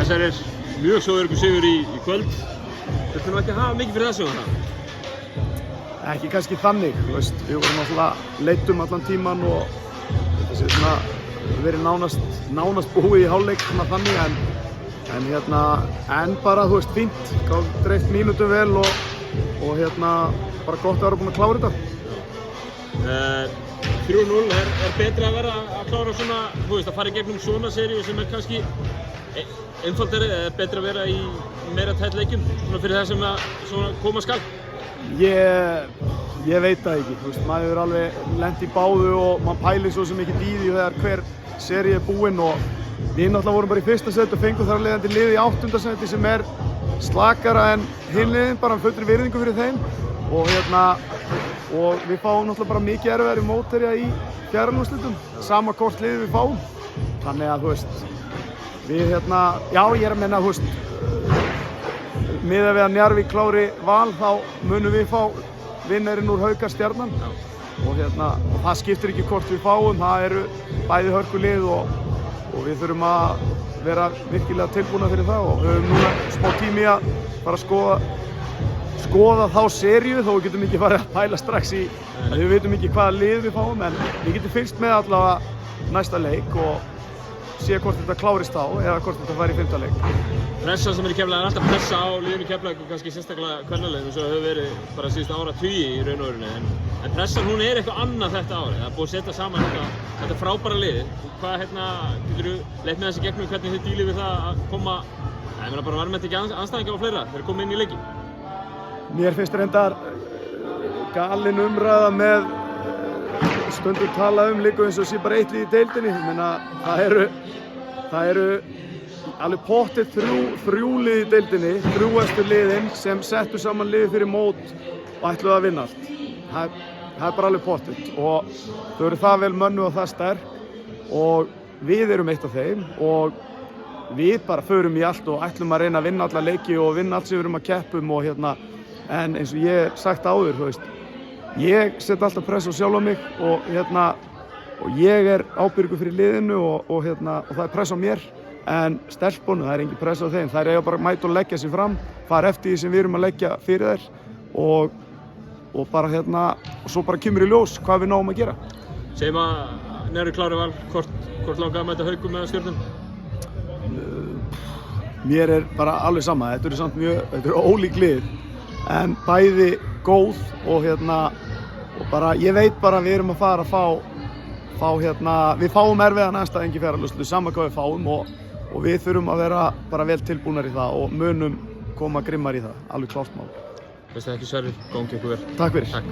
Þessar mjög svo öruggur sigur í kvöld. Þurftum ekki að hafa mikið fyrir þessu það? Ekki kannski þannig, þú veist, við vorum alltaf leiddum allan tíman og þetta sé svona verið nánast búið í hálfleik svona þannig en bara, þú veist, fínt, dreift mínútum vel og bara gott að vera búin að klára þetta. 3-0 betra að vera að klára svona, þú veist, að fara í gegnum svona seríu sem kannski einfaldari, betra að vera í meira tætt leikjum svona fyrir það sem að koma skal? Ég veit það ekki, þú veist, maður hefur alveg lent í báðu og maður pælir svo sem ekki í því þegar hver seríu búinn og við náttúrulega vorum bara í fyrsta seti og fengum þar af leiðandi liðið í 8. seti sem slakara en hinn liðin, bara fullri virðingu fyrir þeim og við fáum náttúrulega bara mikið erfiðari mótherja í fjarðarúrslitum, sama hvort liðið við fáum. Þannig að, þú veist, við já, ég að menna, þú veist, miðað við að Njarðvík klári Val þá munum við fá vinnarinn úr Haukar Stjarnan og það skiptir ekki hvort við fáum, það eru bæði hörkulið og við þurfum að vera virkilega tilbúna fyrir það og við höfum núna smá tími að fara að skoða þá seríu þó við getum ekki farið að pæla strax í við veitum ekki hvaða lið við fáum en við getum fylgst með allavega næsta leik og sé hvort þetta klárist á eða hvort þetta fær í 5. leik. Pressa sem í Keflavík alltaf pressa á liðinu Keflavík og kannski sérstaklega kvennalegum eins og hefur verið bara síðustu áratugi í raun og verinu en pressan hún eitthvað annað þetta árið. Það búið að setja saman þetta frábæra lið. Hvað getur þú leitt með þessi gegnum hvernig þið dílið við það að koma ég meina bara verðum þetta ekki andstæðingar og fleira þegar komið inn í leikin? Mér finnst reyndar galin umræða með stundum talað líka eins og sé bara eitt lið í deildinni. Ég meina það eru alveg pottið þrjú lið í deildinni, 3 efstu liðin sem settu saman liði fyrir mót og ætluðu að vinna allt. Það bara alveg pottið og þau eru það vel mönnuð og það sterk og við erum eitt af þeim og við bara förum í allt og ætlum að reyna að vinna alla leiki og vinna allt sem við erum að keppum og en eins og ég sagt áður, þú veist, ég set alltaf press á sjálfa mig og ég ábyrgur fyrir liðinu og það press á mér en stelpunum, það engin press á þeim, þær eiga bara að mæta og leggja sig fram, fara eftir því sem við erum að leggja fyrir þær og bara og svo bara kemur í ljós hvað við náum að gera. Segjum að Njarðvík klári Val, hvort langar að mæta Haukum eða Stjörnum? Mér bara alveg sama, þetta eru samt þetta eru ólík lið en bæði góð og bara ég veit bara að við erum að fara að fá við fáum erfiðan andstæðing í fjarðarúrslitum sama hvað við fáum og við þurfum að vera bara vel tilbúnar í það og munum koma grimmar í það, alveg klárt mál. Bestu þakkir Sverrir, gangi ykkur vel. Takk fyrir. Takk.